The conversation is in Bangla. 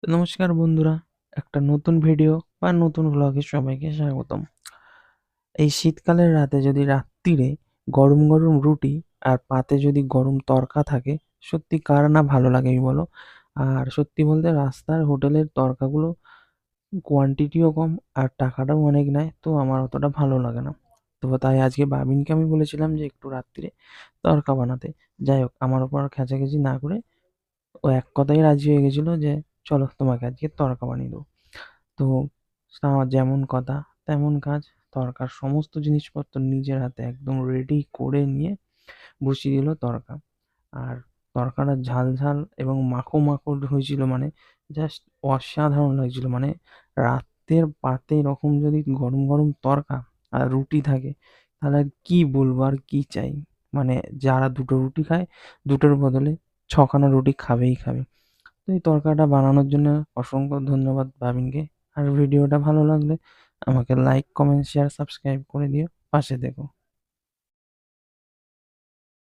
নমস্কার বন্ধুরা, একটা নতুন ভিডিও বা নতুন ভ্লগে সবাইকে স্বাগতম। এই শীতকালের রাতে যদি রাত্তিরে গরম গরম রুটি আর পাতে যদি গরম তড়কা থাকে, সত্যি কার না ভালো লাগে বলো? আর সত্যি বলতে রাস্তার হোটেলের তড়কাগুলো কোয়ান্টিটিও কম আর টাকাটাও অনেক নেয়, তো আমার অতটা ভালো লাগে না। তো তাই আজকে বাবিনকে আমি বলেছিলাম যে একটু রাত্তিরে তড়কা বানাতে। যাই হোক, আমার ওপর আর খেচাখেচি না করে ও এক কথায় রাজি হয়ে গেছিল যে চলো তোমাকে আজকে তড়কা বানিয়ে দেবো। তো যেমন কথা তেমন কাজ। তড়কার সমস্ত জিনিসপত্র নিজের হাতে একদম রেডি করে নিয়ে বসিয়ে দিল তড়কা। আর তড়কাটা ঝাল ঝাল এবং মাখো মাখো হয়েছিল, মানে জাস্ট অসাধারণ লাগছিল। মানে রাতের পাতে এরকম যদি গরম গরম তড়কা আর রুটি থাকে, তাহলে আর কি বলবো, আর কি চাই। মানে যারা দুটো রুটি খায়, দুটোর বদলে ছখানা রুটি খাবেই খাবে। তো এই তরকাটা বানানোর জন্য অসংখ্য ধন্যবাদ ভাবিনকে। আর ভিডিওটা ভালো লাগলে আমাকে লাইক, কমেন্ট, শেয়ার, সাবস্ক্রাইব করে দিও, পাশে থেকো।